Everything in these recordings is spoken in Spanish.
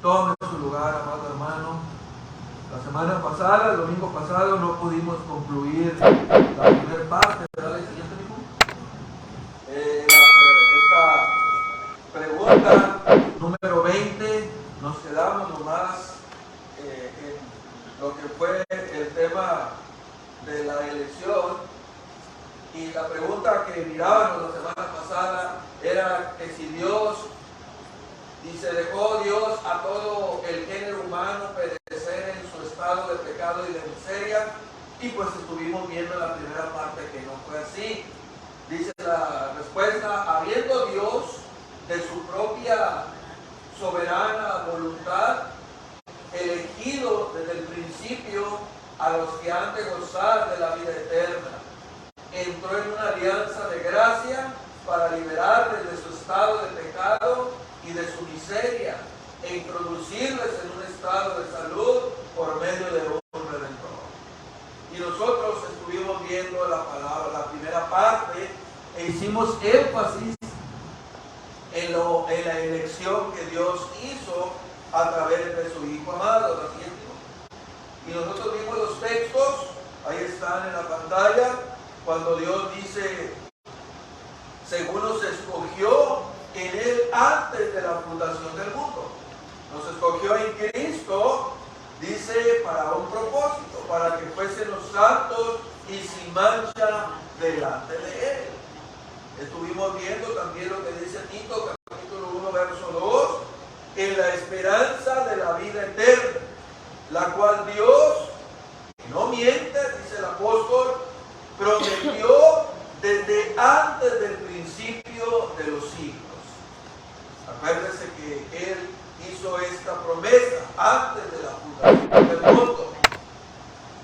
Tome su lugar, amado hermano. La semana pasada, el domingo pasado, no pudimos concluir la primera parte. ¿Verdad? Siguiente, hijo. Esta pregunta número 20, nos quedamos nomás en lo que fue el tema de la elección. Y la pregunta que mirábamos la semana pasada era que si Dios, y se dejó Dios a todo el género humano perecer en su estado de pecado y de miseria, y pues estuvimos viendo en la primera parte que no fue así. Dice la respuesta: habiendo Dios de su propia soberana voluntad elegido desde el principio a los que han de gozar de la vida eterna, entró en una alianza de gracia para liberarles de su estado de pecado y de su miseria e introducirles en un estado de salud por medio de un redentor. Y nosotros estuvimos viendo la palabra, la primera parte, e hicimos énfasis en la elección que Dios hizo a través de su Hijo amado. Y nosotros vimos los textos, ahí están en la pantalla, cuando Dios dice: según nos escogió en Él antes de la fundación del mundo. Nos escogió en Cristo, dice, para un propósito, para que fuésemos santos y sin mancha delante de Él. Estuvimos viendo también lo que dice Tito, capítulo 1, verso 2, en la esperanza de la vida eterna, la cual Dios, que no miente, dice el apóstol, prometió desde antes del principio de los siglos. Acuérdense que Él hizo esta promesa antes de la fundación del mundo.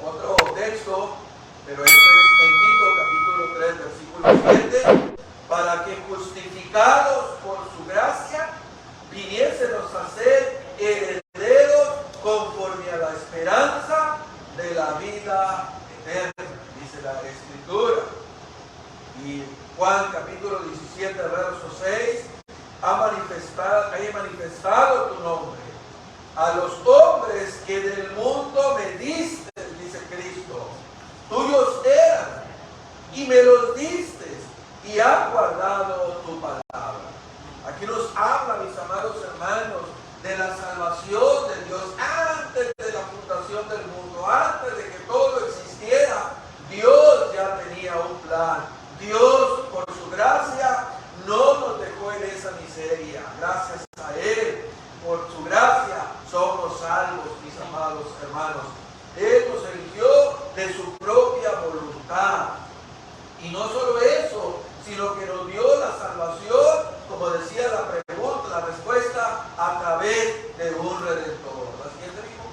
Otro texto, pero esto es en Tito capítulo 3, versículo 7, para que justificados por su gracia viniésemos a ser herederos conforme a la esperanza de la vida eterna, dice la Escritura. Y Juan capítulo 17, verso 6, he manifestado tu nombre a los hombres que del mundo me diste, dice Cristo. Tuyos eran y me los diste y han guardado tu palabra. Aquí nos habla, mis amados hermanos, de la salvación de Dios antes de la fundación del mundo, antes de que todo existiera. Dios ya tenía un plan. Dios, por su gracia, no nos dejó en esa miseria. Gracias a Él, por su gracia, somos salvos, mis amados hermanos. Él nos eligió de su propia voluntad. Y no solo eso, sino que nos dio la salvación, como decía la pregunta, la respuesta, a través de un redentor. ¿Así es, hijo?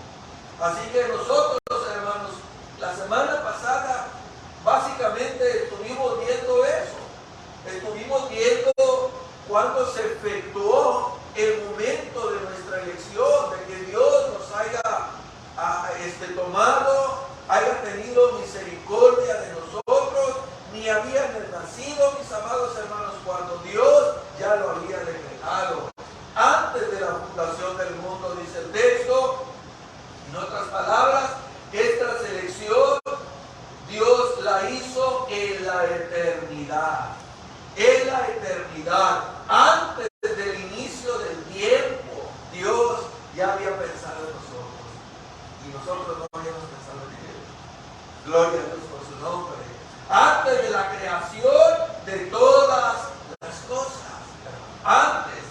Así que nosotros, hermanos, la semana pasada, básicamente estuvimos viendo eso. Estuvimos viendo cuando se efectuó el momento de nuestra elección, de que Dios nos haya tomado, haya tenido misericordia de nosotros. Ni habían nacido, mis amados hermanos, cuando Dios ya lo había decretado. Antes de la fundación del mundo, dice el texto. En otras palabras, esta selección Dios la hizo en la eternidad. En la eternidad, antes del inicio del tiempo, Dios ya había pensado en nosotros. Y nosotros no habíamos pensado en Él. Gloria a Dios por su nombre. Antes de la creación de todas las cosas. Antes,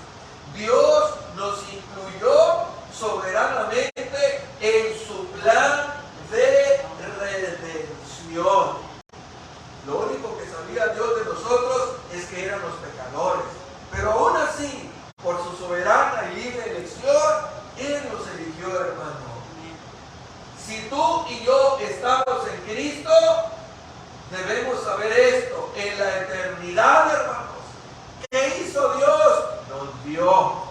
Dios nos incluyó soberanamente en su plan de redención. Lo único que sabía Dios de nosotros es que éramos pecadores. Pero aún así, por su soberana y libre elección, Él nos eligió, hermano. Si tú y yo estamos en Cristo, debemos saber esto: en la eternidad, hermanos, ¿qué hizo Dios? Nos dio.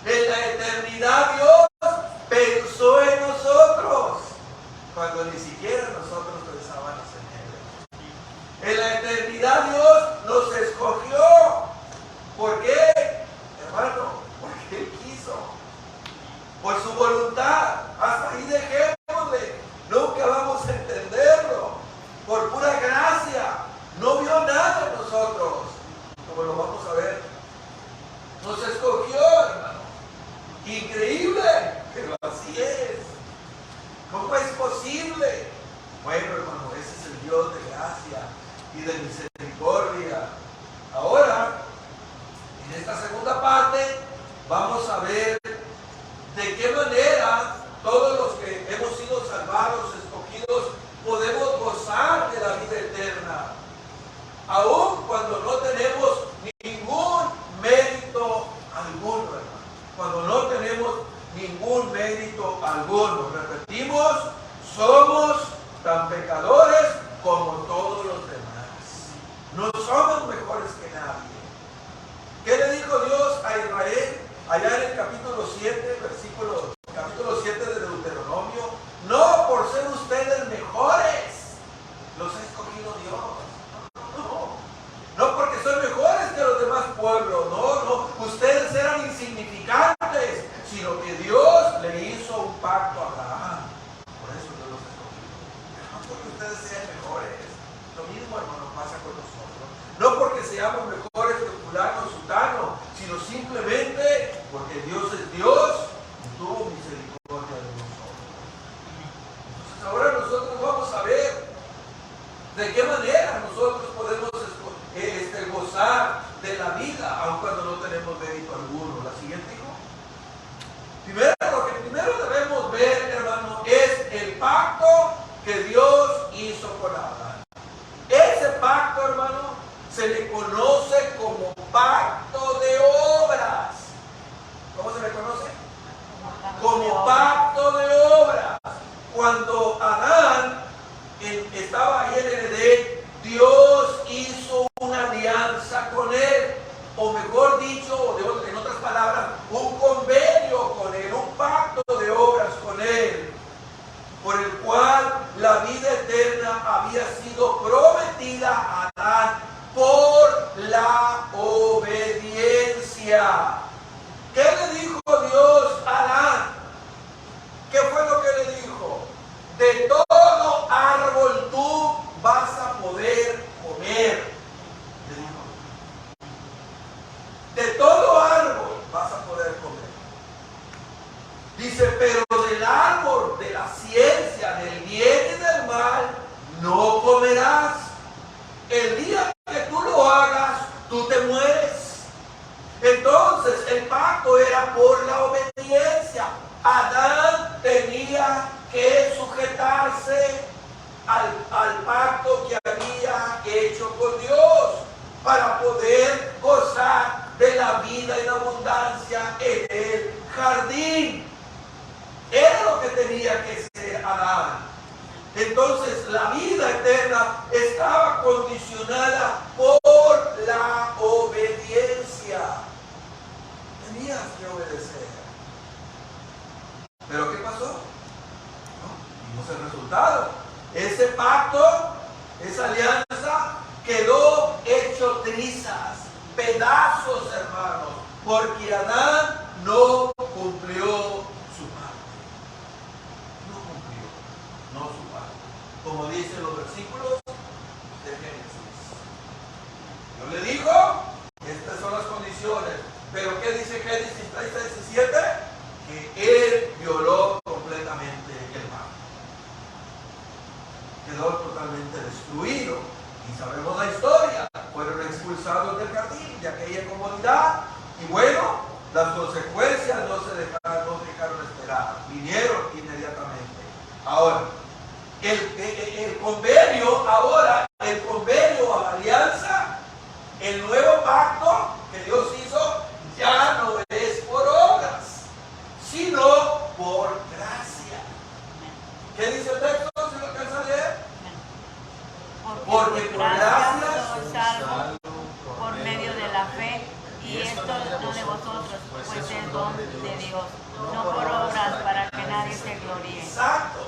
En la eternidad Dios pensó en nosotros, cuando ni siquiera nosotros pensábamos en Él. En la eternidad Dios nos escogió. ¿Por qué? Hermano, y de misericordia. Ahora, en esta segunda parte, vamos a ver de qué manera todos los que hemos sido salvados, escogidos, podemos gozar de la vida eterna, aun cuando no tenemos ningún mérito alguno, hermano. Cuando no tenemos ningún mérito alguno. Repetimos, somos tan pecadores como todos los demás. No somos mejores que nadie. ¿Qué le dijo Dios a Israel allá en el capítulo 7, capítulo 7 de Deuteronomio? No por ser ustedes mejores, los ha escogido Dios. No porque son mejores que los demás pueblos, no. Ustedes eran insignificantes, sino que Dios le hizo un pacto a Abraham. Por eso Dios los escogió. No porque ustedes sean mejores. Lo mismo, hermano, pasa con nosotros. No porque seamos mejores que fulano o sutano, sino simplemente porque Dios es Dios y tuvo misericordia de nosotros. Entonces ahora nosotros vamos a ver de qué manera nosotros podemos gozar de la vida, aun cuando no tenemos mérito alguno. La siguiente, hijo. Lo que primero debemos ver, hermano, es el pacto que Dios hizo con Adán. Ese pacto, hermano, se le conoce como pacto de obras. ¿Cómo se le conoce? Como pacto de obras. Cuando Adán estaba ahí en el Edén, Dios hizo una alianza con él, o mejor dicho, en otras palabras, un convenio con él, un pacto de obras con él, por el cual la vida eterna había sido prometida a Adán por la obediencia. ¿Qué le dijo Dios a Adán? ¿Qué fue lo que le dijo? De todo árbol tú vas a poder comer. De todo árbol vas a poder comer. Dice, pero del árbol de la ciencia, del bien y del mal, no comerás. El día que tú lo hagas, tú te mueres. Entonces, el pacto era por la obediencia. Adán tenía que sujetarse al pacto que había hecho con Dios para poder gozar de la vida en abundancia en el jardín. Era lo que tenía que ser Adán. Entonces la vida eterna estaba condicionada por la obediencia. Tenías que obedecer. ¿Pero qué pasó? Vimos el resultado. Ese pacto, esa alianza, quedó hecho trizas, pedazos, hermanos, porque Adán no cumplió su parte. No cumplió, no su parte. Como dicen los versículos de Génesis. Dios le dijo, estas son las condiciones. Pero ¿qué dice Génesis 3:17? Que él violó completamente el pacto. Quedó totalmente destruido. Y sabemos la historia. Fueron expulsados del jardín, de aquella comodidad. Y bueno, las consecuencias no dejaron esperar. Vinieron inmediatamente. Ahora, el convenio, a la alianza, el nuevo pacto que Dios hizo, ya no es por obras, sino por gracia. ¿Qué dice el texto? ¿Se lo alcanza a leer? Porque por gracia somos salvos por medio de la fe, y esto no de vosotros, pues es don de Dios, no por obras para que nadie se gloríe. Exacto.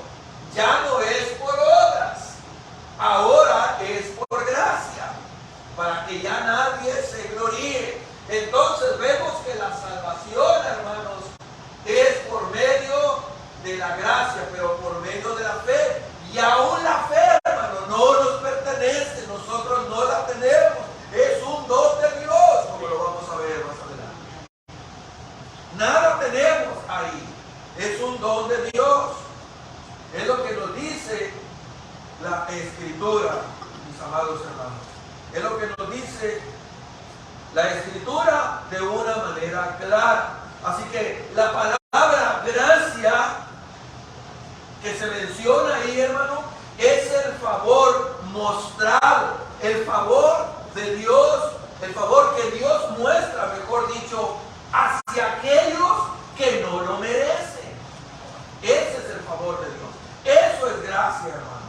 Ya no es por obras, ahora es por gracia, para que ya nadie se gloríe. Entonces vemos que la salvación, hermanos, es por medio de la gracia, pero por medio de la fe. Y aún la fe, hermano, no nos pertenece, nosotros no la tenemos. Es un don de Dios, como lo vamos a ver más adelante. Nada tenemos ahí, es un don de Dios. Es lo que nos dice la Escritura, mis amados hermanos. Es lo que nos dice la Escritura de una manera clara. Así que la palabra gracia que se menciona ahí, hermano, es el favor mostrado, el favor de Dios, el favor que Dios muestra, mejor dicho, hacia aquellos que no lo merecen. Ese es el favor de Dios. Eso es gracia, hermano.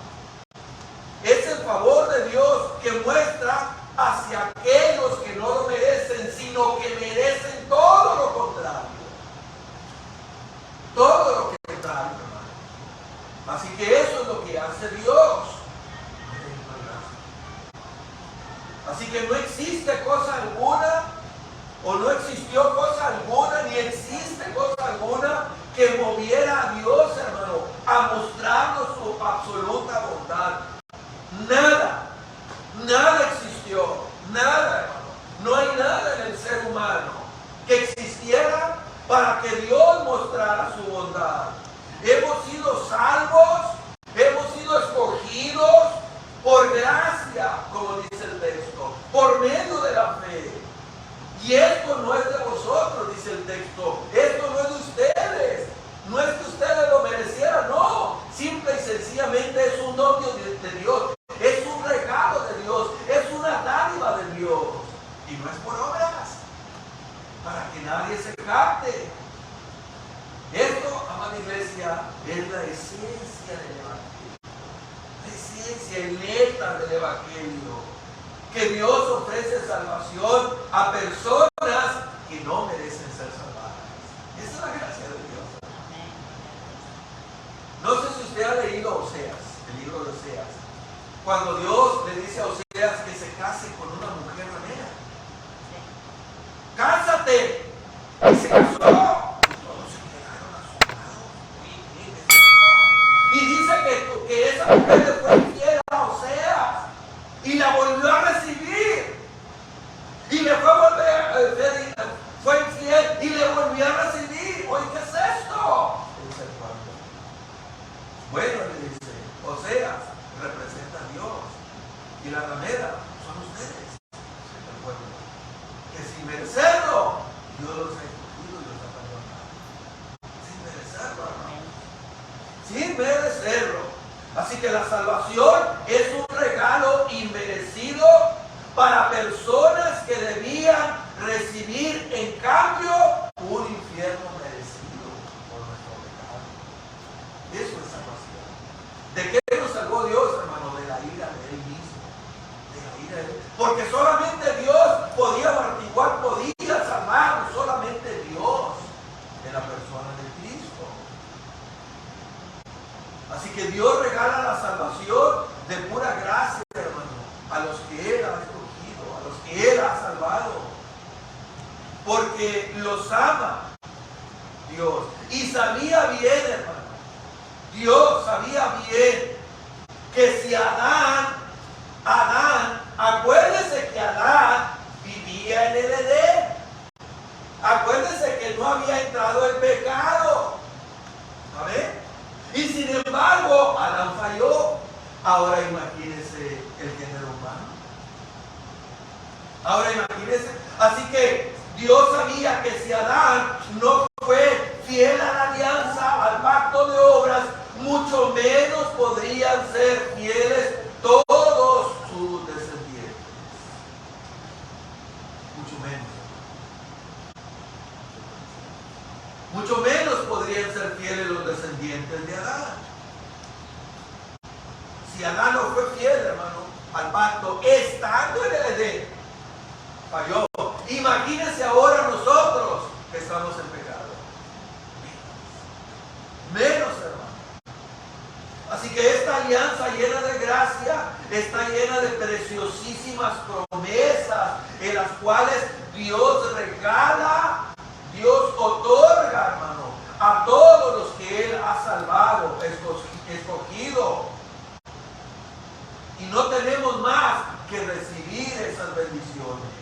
Es el favor de Dios que muestra hacia aquellos que no lo merecen, sino que merecen todo lo contrario. Todo lo contrario, hermano. Así que eso es lo que hace Dios. Así que no existe cosa alguna, o no existió cosa alguna, ni existe cosa alguna que moviera a Dios, hermano, a mostrarnos su absoluta bondad. Nada, nada existió, nada, hermano. No hay nada en el ser humano que existiera para que Dios mostrara su bondad. Hemos sido salvos, hemos sido escogidos por gracia, como dice el texto, por medio de la fe. Y esto no es de vosotros, dice el texto. Esto no es de ustedes. No es que ustedes lo merecieran, no. Simple y sencillamente es un don de Dios. Es un regalo de Dios. Es una dádiva de Dios. Y no es por obras, para que nadie se jacte. Esto, amada iglesia, es la esencia del Evangelio. La esencia y letra del Evangelio. Que Dios ofrece salvación a personas que no merecen ser salvadas. Esa es la gracia de Dios. No sé si usted ha leído Oseas, el libro de Oseas. Cuando Dios le dice a Oseas que se case con una mujer ramera. ¡Cásate! Y se casó. Todos se quedaron asombrados. Y dice que esa mujer le fue infiel a Oseas. Y la volvió a recibir. Y le fue infiel y le volvió a recibir. Oye, ¿qué es esto? Dice el pueblo. Bueno, le dice, Oseas representa a Dios. Y la ramera son ustedes, dice el pueblo. Que sin merecerlo, Dios los ha escogido y los ha perdonado. Sin merecerlo, hermano. Sin merecerlo. Así que la salvación es un regalo inmerecido para personas que debían recibir en cambio un infierno merecido por nuestro pecado. Eso es salvación. ¿De qué nos salvó Dios, hermano? De la ira de Él mismo. De la ira de Él. Porque solamente Dios podía amortiguar, podía salvarnos, solamente Dios en la persona de Cristo. Así que Dios regala la salvación de pura gracia, hermano, a los que Él ha escogido, a los que Él ha salvado. Porque los ama Dios. Y sabía bien, hermano, Dios sabía bien que si Adán, acuérdese que Adán vivía en el Edén. Acuérdese que no había entrado el pecado. ¿Amén? Y sin embargo, Adán falló. Ahora imagínese el género humano. Ahora imagínese. Así que Dios sabía que si Adán no fue fiel a la alianza, al pacto de obras, mucho menos podrían ser fieles todos sus descendientes. Mucho menos. Mucho menos podrían ser fieles los descendientes de Adán. Si Adán no fue fiel, hermano, al pacto, estando en el Edén, falló. Imagínense ahora nosotros que estamos en pecado. Menos, hermano. Así que esta alianza llena de gracia está llena de preciosísimas promesas en las cuales Dios regala, Dios otorga, hermano, a todos los que Él ha salvado, escogido. Y no tenemos más que recibir esas bendiciones.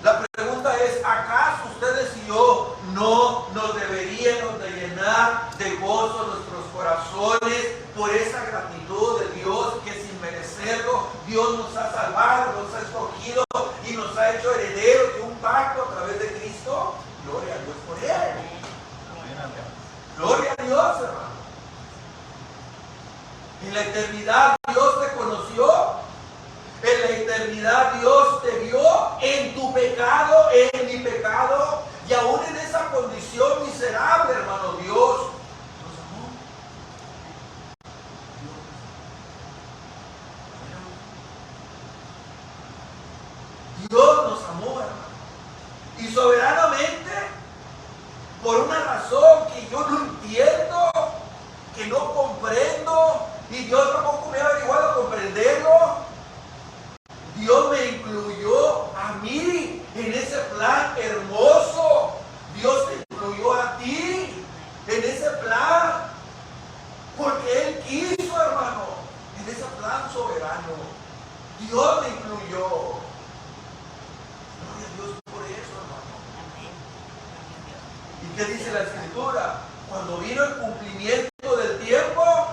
La pregunta es, ¿acaso ustedes y yo no nos deberíamos de llenar de gozo nuestros corazones por esa gratitud de Dios que sin merecerlo Dios nos ha salvado, nos ha escogido y nos ha hecho herederos de un pacto a través de Cristo. Gloria a Dios por Él. Gloria a Dios, hermano. En la eternidad Dios te conoció. En la eternidad Dios te vio en tu pecado, en mi pecado. Y aún en esa condición miserable, hermano, Dios nos amó. Dios nos amó, hermano. Y soberanamente, por una razón que yo no entiendo, que no comprendo, y Dios tampoco me ha averiguado a comprenderlo, Dios me incluyó a mí en ese plan hermoso. Dios te incluyó a ti en ese plan, porque Él quiso, hermano, en ese plan soberano. Dios me incluyó. Gloria a Dios por eso, hermano. ¿Y qué dice la Escritura? Cuando vino el cumplimiento del tiempo,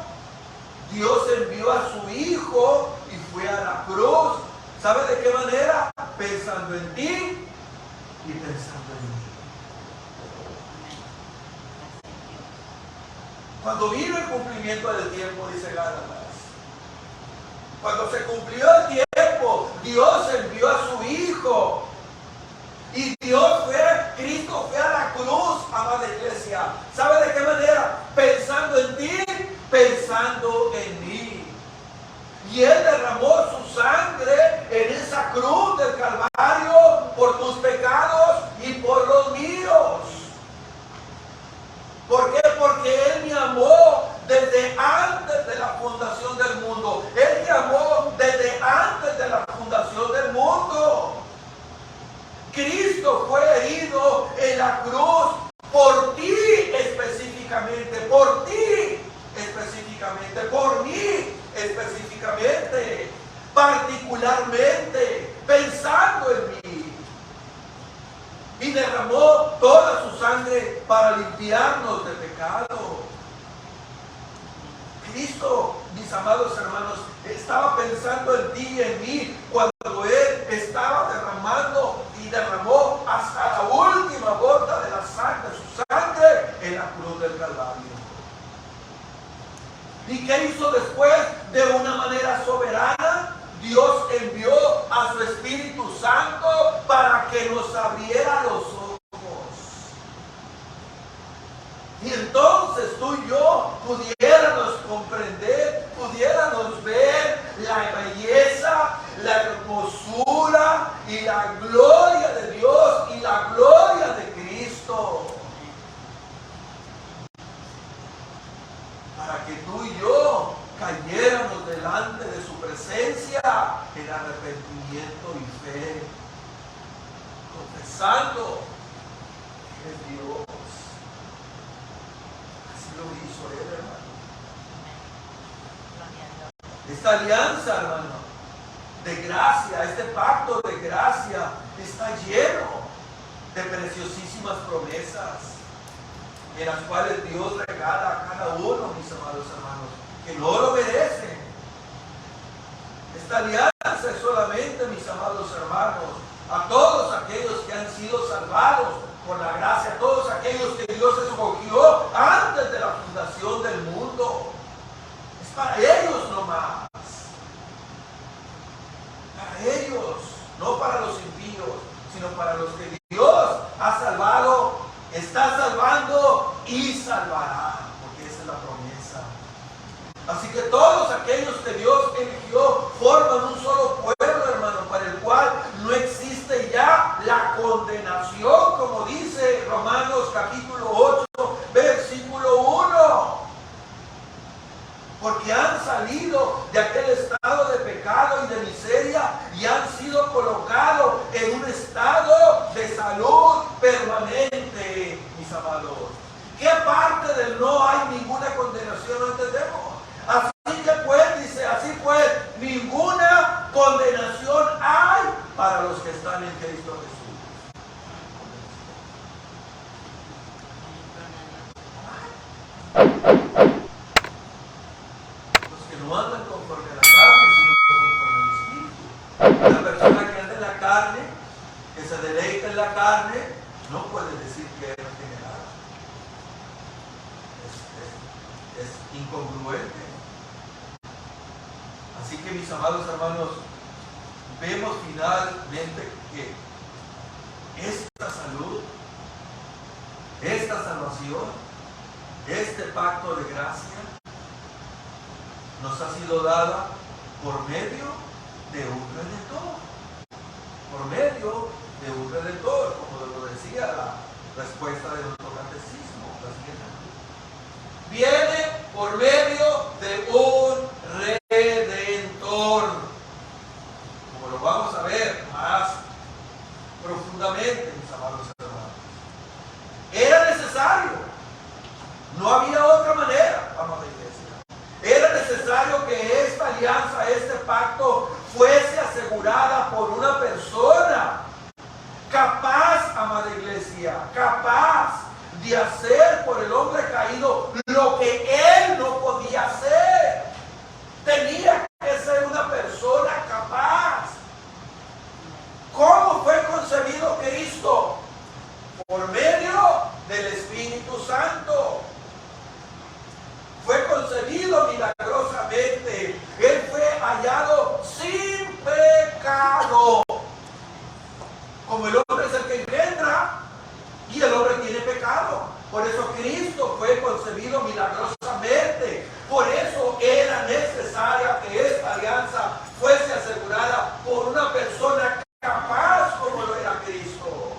Dios envió a su Hijo y fue a la cruz. ¿Sabe de qué manera? Pensando en ti y pensando en mí. Cuando vino el cumplimiento del tiempo, dice Gálatas, cuando se cumplió el tiempo, Dios envió a su Hijo. Y Cristo fue a la cruz, amada iglesia. ¿Sabe de qué manera? Pensando en ti, pensando en mí. Y Él derramó su sangre en esa cruz del Calvario por tus pecados y por los míos. ¿Por qué? Porque Él me amó desde antes de la fundación del mundo. Él te amó desde antes de la fundación del mundo. Cristo fue herido en la cruz por ti específicamente, por ti específicamente, por mí específicamente, particularmente, pensando en mí. Y derramó toda su sangre para limpiarnos de pecado. Cristo, mis amados hermanos, estaba pensando en ti y en mí cuando Él estaba derramando y derramó hasta la última gota de su sangre en la cruz del Calvario. ¿Y qué hizo después? De una manera soberana, Dios envió a su Espíritu Santo para que nos abriera los ojos. Y entonces tú y yo pudiéramos comprender, pudiéramos ver la belleza, la hermosura y la gloria de Dios y la gloria de Cristo. Para que tú y yo cayéramos delante de su presencia en arrepentimiento y fe, confesando que es Dios. Así lo hizo Él, hermano. Esta alianza, hermano, de gracia, este pacto de gracia está lleno de preciosísimas promesas en las cuales Dios regala a cada uno, mis amados hermanos, que no lo merecen. Esta alianza es solamente, mis amados hermanos, a todos aquellos que han sido salvados por la gracia, a todos aquellos que Dios escogió antes de la fundación del mundo. Es para ellos nomás. Para ellos, no para los impíos, sino para los que Dios ha salvado, está salvando y salvará, porque esa es la promesa. Así que todos aquellos que Dios eligió forman un solo pueblo, hermano, para el cual no existe ya la condenación, como dice Romanos capítulo 8, versículo 1. Porque han salido de aquel estado de pecado y de miseria y han sido colocados en un estado de salud permanente, mis amados. ¿Qué parte del no hay ninguna condenación no entendemos? Así que pues, dice, así pues, ninguna condenación hay para los que están en Cristo Jesús. Los que no andan conforme a la carne, sino conforme al carne, no puede decir que es regenerado. Es incongruente. Así que, mis amados hermanos, vemos finalmente que esta salud, esta salvación, este pacto de gracia nos ha sido dada por medio de un redentor. Por medio de un redentor, como lo decía la respuesta de nuestro catecismo. Viene por medio de un redentor. Como lo vamos a ver más profundamente, mis amados hermanos. Era necesario. No había otra manera, amada iglesia. Era necesario que esta alianza, este pacto, fuese asegurada por una persona capaz, amada iglesia, capaz de hacer por el hombre caído lo que él no podía hacer. Tenía que ser una persona capaz. ¿Cómo fue concebido Cristo? Por medio del Espíritu Santo. Fue concebido milagrosamente. Él fue hallado sin pecado. Como el hombre es el que engendra y el hombre tiene pecado. Por eso Cristo fue concebido milagrosamente. Por eso era necesaria que esta alianza fuese asegurada por una persona capaz como lo era Cristo.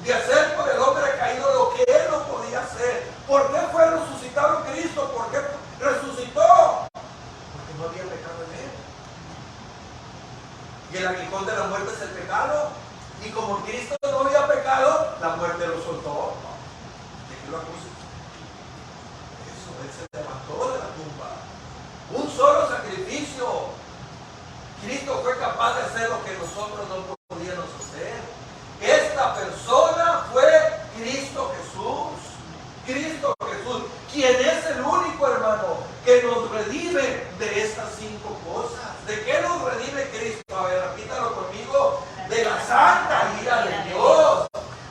De hacer por el hombre caído lo que él no podía hacer. ¿Por qué fue resucitado Cristo? ¿Por qué resucitó? Porque no había pecado en él. Y el aguijón de la muerte es el pecado. Y como Cristo no había pecado, la muerte lo soltó. ¿De qué lo acusa? Eso, él se levantó de la tumba. Un solo sacrificio. Cristo fue capaz de hacer lo que nosotros no podíamos hacer. Esta persona fue Cristo Jesús. Cristo Jesús, quien es el único, hermano, que nos redime de estas 5 cosas. ¿De qué nos redime Cristo? A ver, repítalo conmigo. De la santa ira de Dios,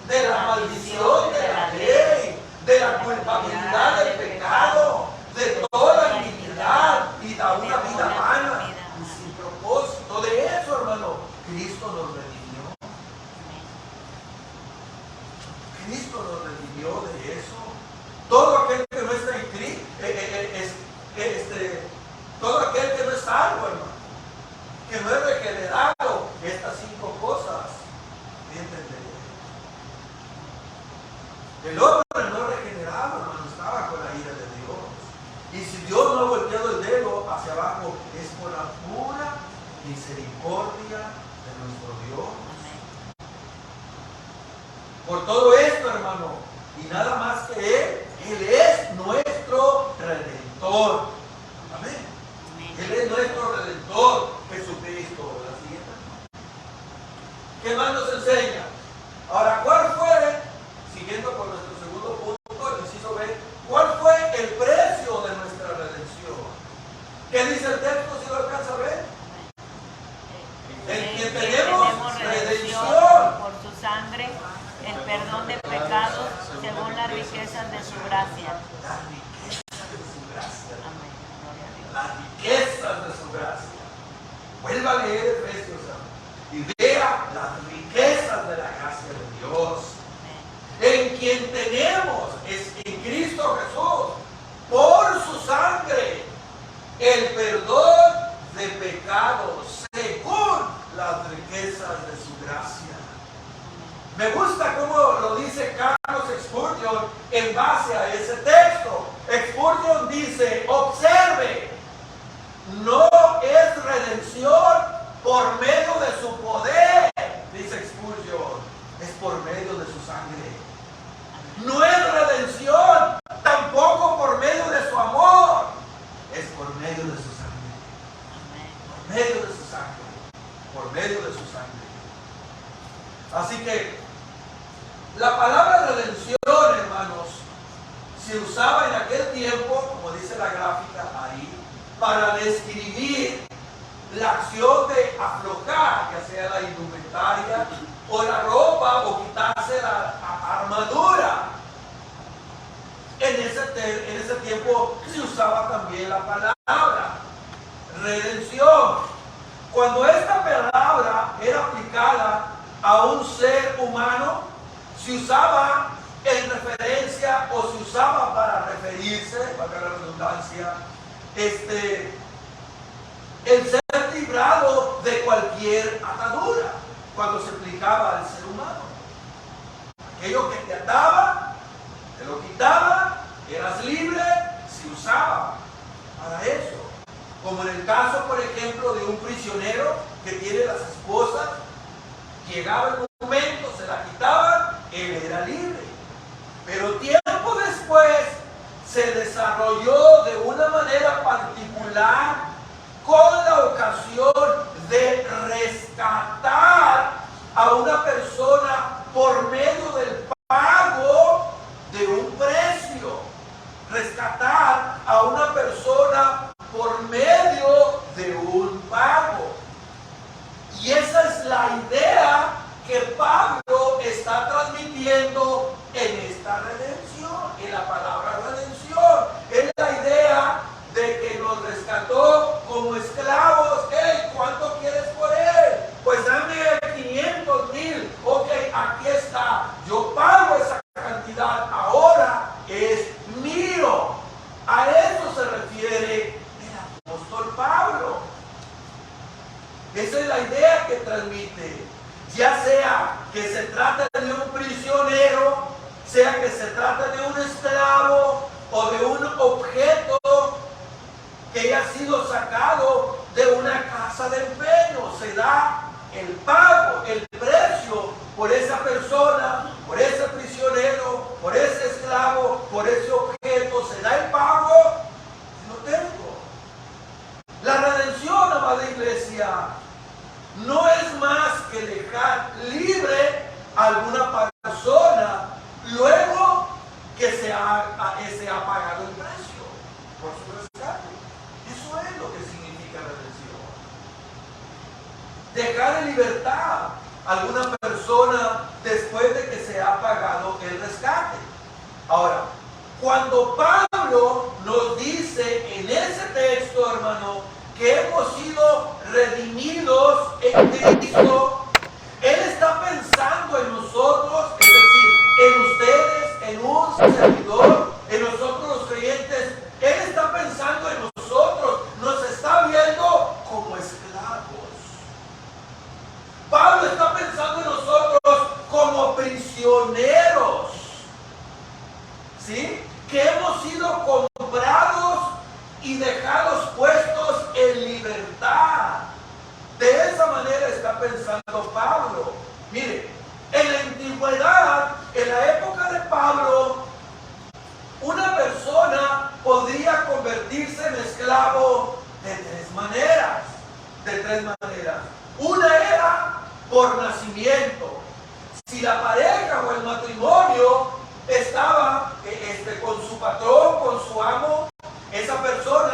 de la maldición de la ley, de la culpabilidad del pecado, de toda iniquidad y de una vida vana y sin propósito. De eso, hermano, Cristo nos redimió. Cristo nos redimió de eso. Todo aquel que no está en Cristo, todo aquel que no es salvo, hermano, que no es regenerado, estas 5 cosas, el hombre no regenerado, hermano, estaba con la ira de Dios. Y si Dios no ha volteado el dedo hacia abajo, es por la pura misericordia de nuestro Dios. Por todo esto, hermano, y nada más que Él es nuestro Redentor. Amén. Él es nuestro Redentor, Jesucristo. La siguiente. ¿Qué más nos enseña? Ahora, ¿cuál fue, siguiendo con nuestro segundo punto, el inciso B, cuál fue el precio de nuestra redención? ¿Qué dice el texto, si lo alcanza a ver? En quien tenemos redención por su sangre, el perdón de pecados según las riquezas de su gracia. Las riquezas de su gracia. Amén. Gloria a Dios. Las riquezas de su gracia. Vuelva a leer Efesios y vea las riquezas de la gracia de Dios. En quien tenemos, es en Cristo Jesús, por su sangre, el perdón de pecados según las riquezas de su gracia. Me gusta cómo lo dice Carlos Spurgeon en base a ese texto. Spurgeon dice, observe, no es redención por medio de su poder, dice Spurgeon, es por medio de su sangre. No es redención tampoco por medio de su amor, es por medio de su sangre. Por medio de su sangre. Por medio de su sangre. Así que la palabra redención, hermanos, se usaba en aquel tiempo, como dice la gráfica ahí, para describir la acción de aflojar, ya sea la indumentaria o la ropa o quitarse la armadura. En ese tiempo se usaba también la palabra redención. Cuando esta palabra era aplicada a un ser humano, se usaba en referencia o se usaba para referirse, valga la redundancia, el ser librado de cualquier atadura cuando se aplicaba al ser humano. Aquello que te ataba, te lo quitaba, eras libre, se usaba para eso. Como en el caso, por ejemplo, de un prisionero que tiene las esposas, llegaba el momento, se la quitaban, él era libre. Pero tiempo después se desarrolló de una manera particular con la ocasión de rescatar a una persona por medio del pago de un precio. Rescatar a una persona por medio de un pago. Y esa es la idea que Pablo está transmitiendo en esta redención, en la palabra redención. Es la idea de que nos rescató como esclavos. Hey, ¿cuánto quieres por él? Pues dame 500,000. Ok, aquí está. Yo pago esa cantidad. Ahora es mío. A eso se refiere el apóstol Pablo. Esa es la idea que transmite. Ya sea que se trata de un prisionero, sea que se trata de un esclavo o de un objeto que haya sido sacado de una casa de empeño, se da el pago, el precio por esa persona, por ese prisionero, por ese esclavo, por ese objeto, se da el pago. Lo tengo. La redención, amada iglesia, no es más que dejar libre a alguna persona luego que se ha pagado el precio por su rescate. Eso es lo que significa redención. Dejar en libertad a alguna persona después de que se ha pagado el rescate. Ahora, cuando Pablo nos dice en ese texto, hermano, que hemos sido redimidos en Cristo, Él está pensando en nosotros, es decir, en ustedes, en un servidor, en nosotros los creyentes. Él está pensando en nosotros, nos está viendo como esclavos. Pablo está pensando en nosotros como prisioneros, ¿sí? Que hemos sido comprados y dejados puestos en libertad. De esa manera está pensando Pablo. Mire, en la antigüedad, en la época de Pablo, una persona podría convertirse en esclavo de tres maneras. Una era por nacimiento. Si la pareja o el matrimonio estaba con su patrón, con su amo, esa persona,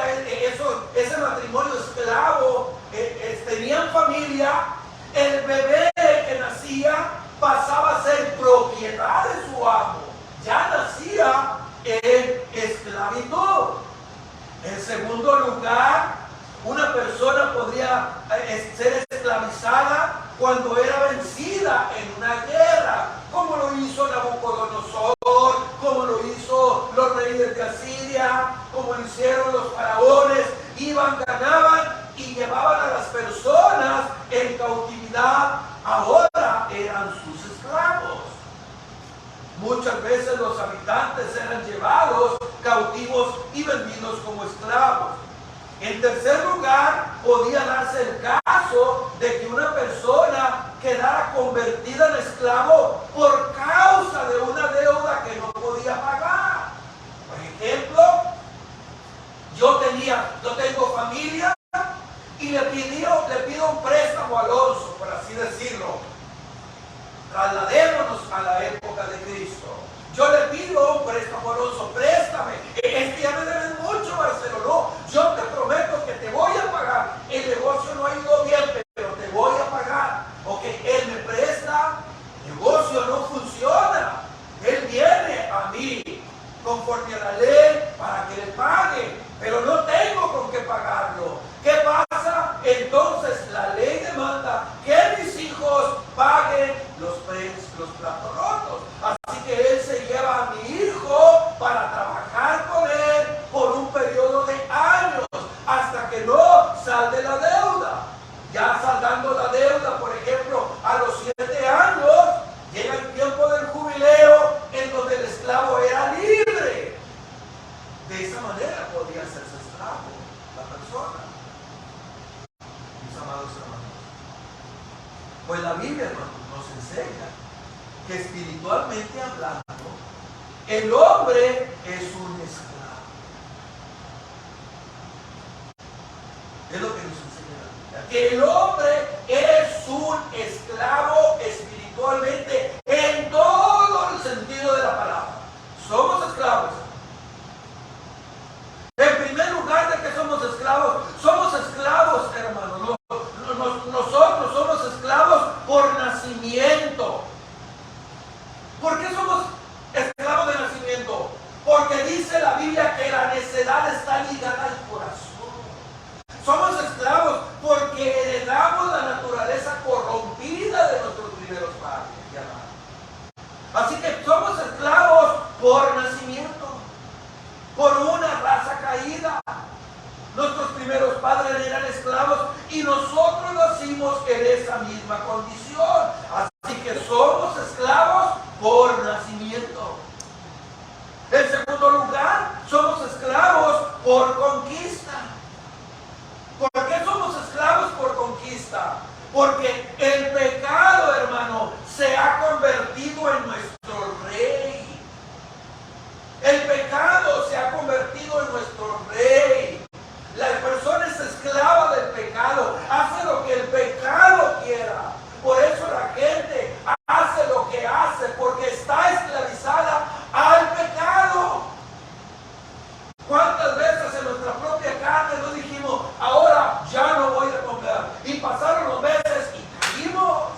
ese matrimonio esclavo, tenían familia, el bebé que nacía pasaba a ser propiedad de su amo, ya nacía en esclavitud. En segundo lugar, una persona podría ser esclavizada cuando era vencida en una guerra, como lo hizo Nabucodonosor, como lo hizo los reyes de Asiria, como lo hicieron los faraones. Iban, ganaban y llevaban a las personas en cautividad. Ahora eran sus esclavos. Muchas veces los habitantes eran llevados cautivos y vendidos como esclavos. En tercer lugar, podía darse el caso de que una persona quedara convertida en esclavo por causa de una deuda que no podía pagar. Por ejemplo, yo tengo familia y le pido un préstamo a Alonso, por así decirlo. Trasladémonos a la época de Cristo. Yo le pido un préstamo a Alonso, préstame. Es que ya me debes mucho, Marcelo. No, yo te prometo que te voy a pagar. El negocio no hay Pues la Biblia nos enseña que espiritualmente hablando, el hombre es un esclavo. Es lo que nos enseña la Biblia. Que el hombre es un esclavo espiritualmente en todo el sentido de la palabra. Somos esclavos. En primer lugar, ¿de qué somos esclavos? Somos esclavos, hermanos. Nosotros somos esclavos por nacimiento. ¿Por qué somos esclavos de nacimiento? Porque dice la Biblia que la necedad está ligada al corazón. Somos esclavos porque heredamos la naturaleza corrompida de nuestros primeros padres. Así que somos esclavos por nacimiento, por una raza caída. Nuestros primeros padres eran esclavos y nosotros nacimos en esa misma condición. Así que somos esclavos por nacimiento. En segundo lugar, somos esclavos por conquista. ¿Por qué somos esclavos por conquista? Porque el pecado, hermano, se ha convertido en nuestro rey. El pecado se ha convertido en nuestro rey. La persona es esclava del pecado, hace lo que el pecado quiera. Por eso la gente hace lo que hace, porque está esclavizada al pecado. ¿Cuántas veces en nuestra propia carne nos dijimos, ahora ya no voy a comer? Y pasaron los meses y caímos.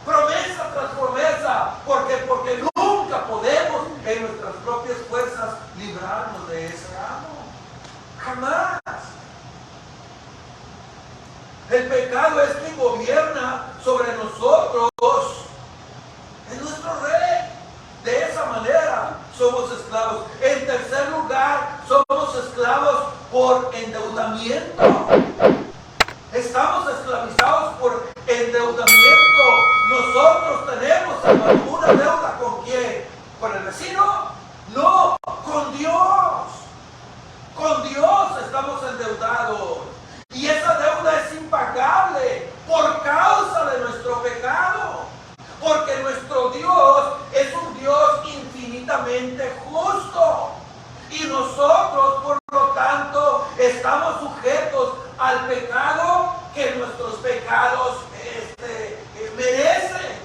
Promesa tras promesa, porque nunca podemos en nuestras propias fuerzas librarnos de ese amo. Jamás. El pecado es quien gobierna sobre nosotros. Es nuestro rey. De esa manera somos esclavos. En tercer lugar, somos esclavos por endeudamiento. Estamos esclavizados por endeudamiento. Nosotros tenemos, hermano, una deuda ¿con quién? ¿Con el vecino? No, con Dios. Con Dios estamos endeudados. Y esa deuda es impagable por causa de nuestro pecado. Porque nuestro Dios es un Dios infinitamente justo. Y nosotros, por lo tanto, estamos sujetos al pecado que nuestros pecados merecen.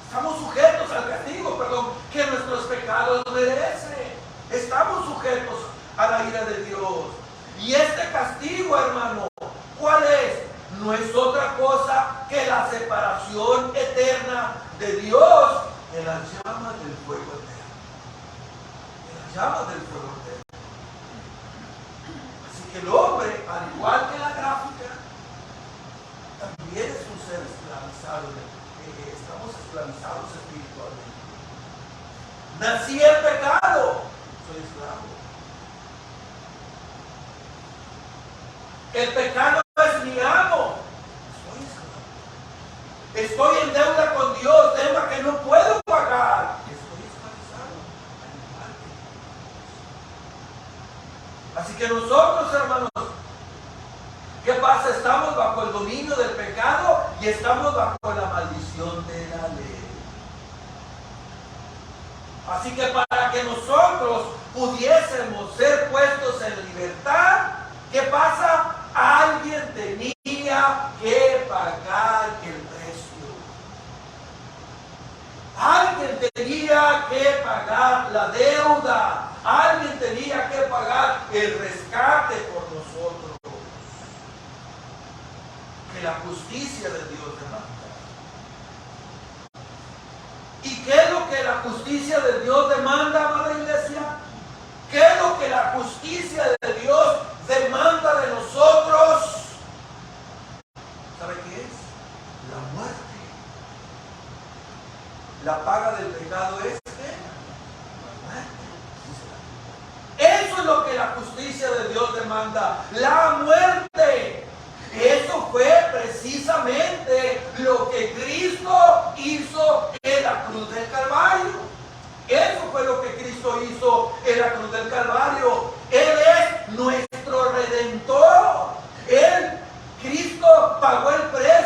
Estamos sujetos al castigo, que nuestros pecados merecen. Estamos sujetos a la ira de Dios. Y este castigo, hermano, ¿cuál es? No es otra cosa que la separación eterna de Dios en las llamas del fuego eterno. En las llamas del fuego eterno. Así que el hombre, al igual que la gráfica, también es un ser esclavizado. Estamos esclavizados espiritualmente. Nací en pecado, soy esclavo. El pecado es mi amo, soy esclavo. Estoy en deuda con Dios, deuda que no puedo pagar. Estoy esclavizado, al igual que Dios. Así que nosotros, hermanos, ¿qué pasa? Estamos bajo el dominio del pecado y estamos bajo la maldición de la ley. Así que para que nosotros pudiésemos ser puestos en libertad, ¿qué pasa? Alguien tenía que pagar el precio. Alguien tenía que pagar la deuda. Alguien tenía que pagar el rescate por nosotros. Que la justicia de Dios demanda. ¿Y qué es lo que la justicia de Dios demanda, amada iglesia? ¿Qué es lo que la justicia de Dios demanda de nosotros? ¿Sabe qué es? La muerte. La paga del pecado es ¿qué? La muerte. Eso es lo que la justicia de Dios demanda. La muerte. Eso fue precisamente lo que Cristo hizo en la cruz del Calvario. Eso fue lo que Cristo hizo en la cruz del Calvario. Él es nuestro Redentor. Cristo pagó el precio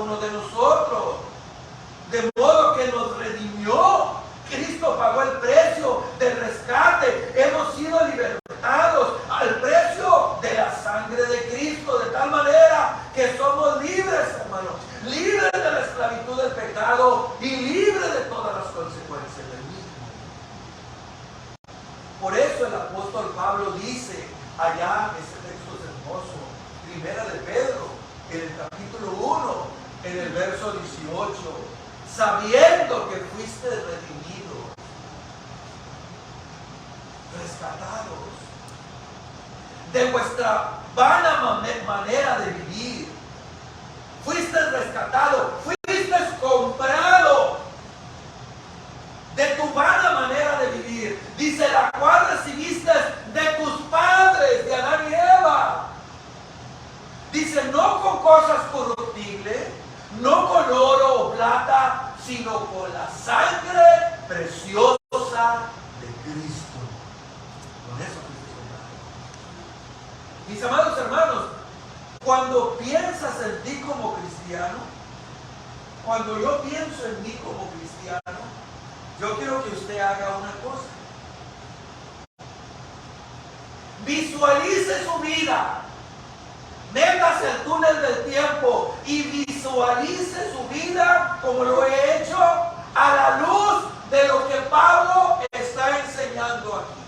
uno de nosotros. De modo que nos redimió. Cristo pagó el precio del rescate. Hemos sido libertados al precio de la sangre de Cristo, de tal manera que somos libres, hermanos, libres de la esclavitud del pecado y libres de todas las consecuencias del mismo. Por eso el apóstol Pablo dice allá, este texto es hermoso, primera de Pedro, en el capítulo 1, en el verso 18, sabiendo que fuiste redimidos, rescatados de vuestra vana manera de vivir. Fuiste rescatado, fuiste comprado de tu vana manera de vivir. Dice, la cual recibiste de tus padres, de Adán y Eva. Dice, no con cosas corruptibles, no con oro o plata, sino con la sangre preciosa de Cristo. Con eso fuiste comprado. Mis amados hermanos, cuando piensas en ti como cristiano, cuando yo pienso en mí como cristiano, yo quiero que usted haga una cosa. Visualice su vida. Métase al túnel del tiempo y visualice su vida como lo he hecho a la luz de lo que Pablo está enseñando aquí.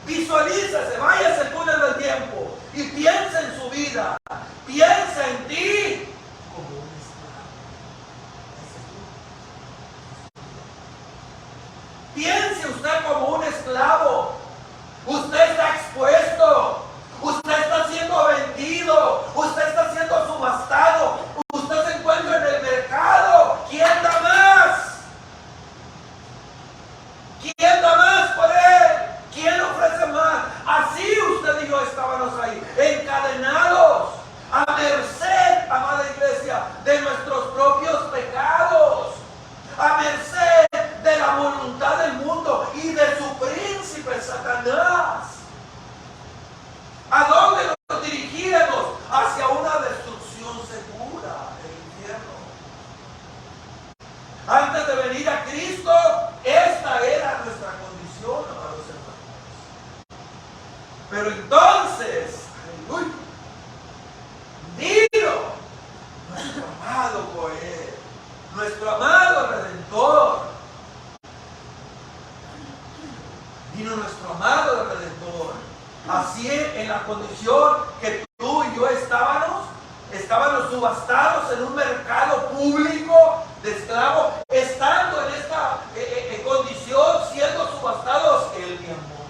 Visualícese, váyase al túnel del tiempo y piensa en su vida. Piensa en ti como un esclavo. Piense usted como un esclavo. Usted está expuesto. Usted está siendo vendido. Usted está siendo subastado. Usted se encuentra en el mercado. ¿Quién da más? ¿Quién da más por él? ¿Quién ofrece más? Así usted y yo estábamos ahí, encadenados, a merced, amada iglesia, de nuestros propios pecados, a merced de la voluntad del mundo y de su príncipe Satanás. ¿A dónde nos dirigiremos? Hacia una destrucción segura, el infierno. Antes de venir a Cristo, esta era nuestra condición, amados hermanos. Pero entonces, aleluya, vino nuestro amado Coel, nuestro amado Redentor. Vino nuestro amado Redentor. Así en la condición que tú y yo estábamos subastados en un mercado público de esclavos, estando en esta condición, siendo subastados, Él me amó.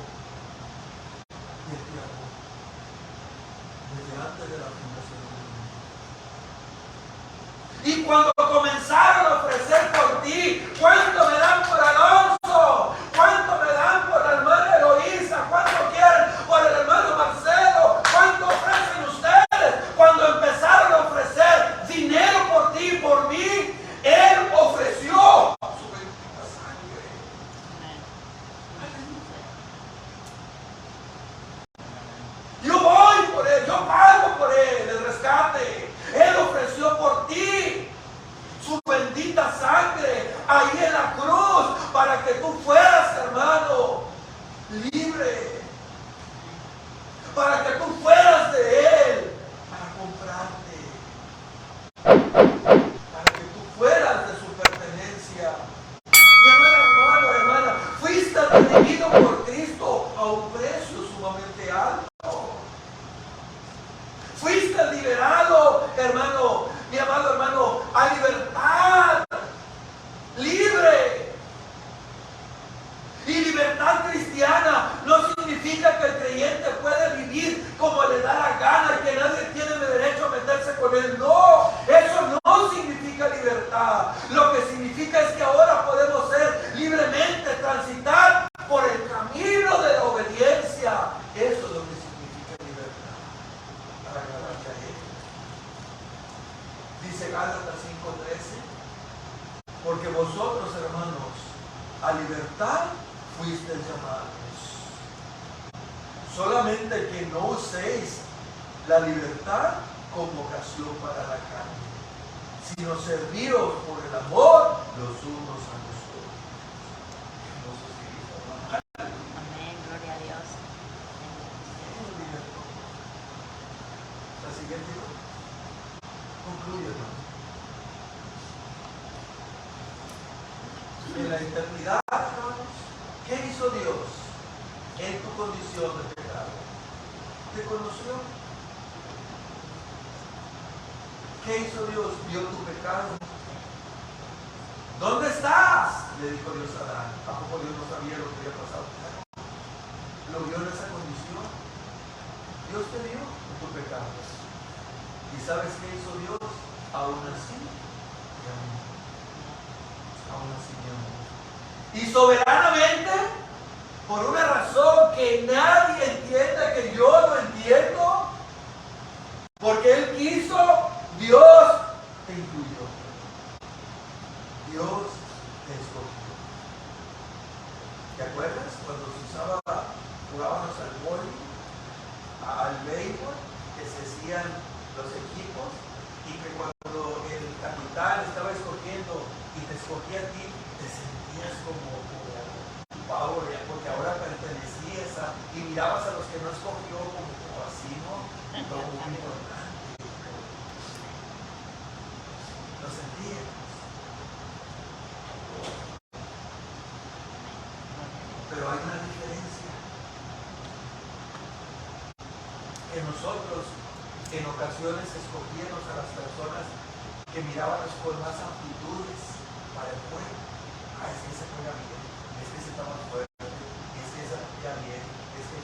Él te amó. Desde antes de la fundación del mundo. Y cuando comenzaron a ofrecer por ti, ¿cuánto me dan por Alonso? ¿Cuánto me dan por la hermana Eloísa? ¿Cuánto quieren por el hermano Marcelo? ¿Cuánto ofrecen ustedes? Cuando empezaron a ofrecer dinero por ti y por mí, Él ofreció su bendita sangre. Yo voy por Él, yo pago por Él el rescate. Él ofreció por ti su bendita sangre ahí en la cruz para que tú fueras, hermano, libre, para que tú fueras de Él, para comprarte, para que tú fueras de su pertenencia. Mi amado hermano, hermana, fuiste redimido por Cristo a un precio sumamente alto. Fuiste liberado, hermano, mi amado hermano, a libertad, libre. Y libertad cristiana no significa que el creyente puede vivir como le da la gana y que nadie tiene derecho a meterse con él. No, eso no significa libertad. Lo que significa es que ahora podemos ser libremente transitar por el camino de la obediencia. Eso es lo que significa libertad. Para agradarle a Él. Dice Gálatas 5:13, porque vosotros, hermanos, a libertad fuisteis llamados. Solamente que no uséis la libertad como ocasión para la carne, sino serviros por el amor los unos a los otros. Amén, gloria a Dios. La siguiente concluye, hermano. En la eternidad, hermanos, ¿qué hizo Dios en tu condición de pecado? ¿Te conoció? ¿Qué hizo Dios? Vio tu pecado. ¿Dónde estás? Le dijo Dios a Adán. ¿A poco Dios no sabía lo que había pasado? Lo vio en esa condición. Dios te vio en tu pecado. ¿Y sabes qué hizo Dios? Aún así, te amó. Aún así me amó. Y soberanamente, por una razón que nadie entienda, que yo no entiendo, porque Él quiso, Dios te incluyó. Dios te escogió. ¿Te acuerdas cuando se usaba, jugábamos al vóley, al béisbol, que se hacían los equipos, y que cuando el capitán estaba escogiendo y te escogía a ti, te sentías como power, porque ahora pertenecías a, y mirabas a los que no escogió como así, ¿no? Como muy importante. Lo sentías. Pero hay una diferencia. Que nosotros en ocasiones escogíamos a las personas que mirábamos con más aptitudes para el juego. Es que se juega bien, es que se está más fuerte, es que se juega bien, es que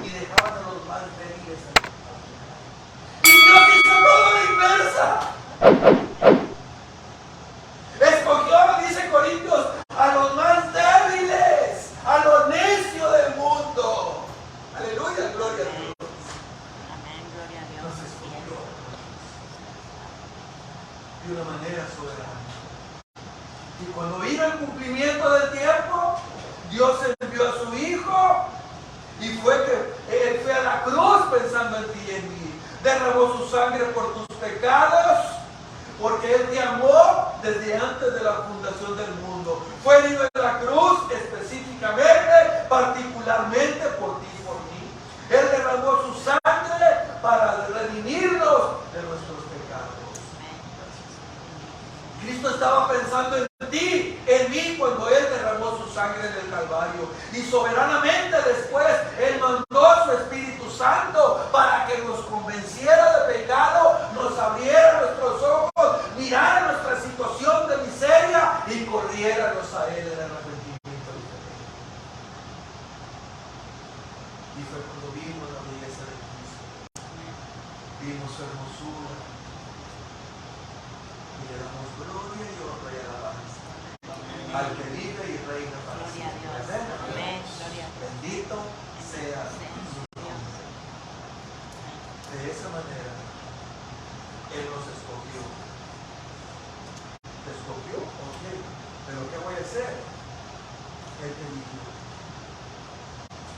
y dejaban a los más débiles. Y Dios hizo todo a la inversa. Escogió, dice Corintios, a los más débiles, a los necios del mundo. Aleluya, gloria a Dios. Amén, gloria a Dios. Nos escogió de una manera soberana. Y cuando vino el cumplimiento del tiempo, Dios envió a su Hijo y fue que Él fue a la cruz pensando en ti y en mí. Derramó su sangre por tus pecados, porque Él te amó desde antes de la fundación del mundo. Fue herido en la cruz específicamente, particularmente por ti y por mí. Él derramó su sangre para redimirnos de nuestros pecados. Cristo estaba pensando en ti, en mí, cuando Él derramó su sangre en el Calvario. Y soberanamente después Él mandó su Espíritu Santo para que nos convenciera de pecado, nos abriera nuestros ojos, mirara nuestra situación de miseria y corriéramos a Él en arrepentimiento. Y fue cuando vimos la belleza de Cristo, vimos su hermosura, y le damos gloria y honra y alabanza al que vive y reina para siempre. Amén. Gloria a Dios. Bendito sea su nombre. De esa manera, Él nos escogió. ¿Te escogió? Ok. ¿Pero qué voy a hacer? Él te dijo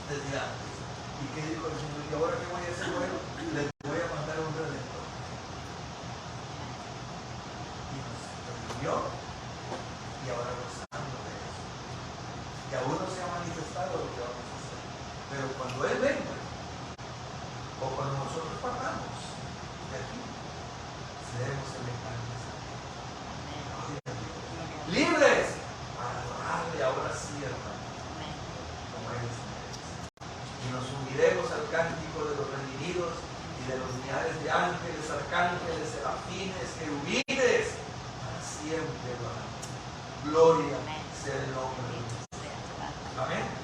desde antes. ¿Y qué dijo el Señor? ¿Y ahora qué voy a hacer? Bueno, les voy a mandar un redentor. Y nos redimió, y ahora gozando de eso. Y aún no se ha manifestado lo que vamos a hacer. Pero cuando Él venga, o cuando nosotros partamos de aquí, seremos semejantes a Él. Libres para adorarle ahora sí, hermano, como Él es. Y nos uniremos al cántico de los redimidos y de los millares de ángeles, arcángeles, serafines, querubines, para siempre, hermano. Gloria sea el nombre de Dios. Amén.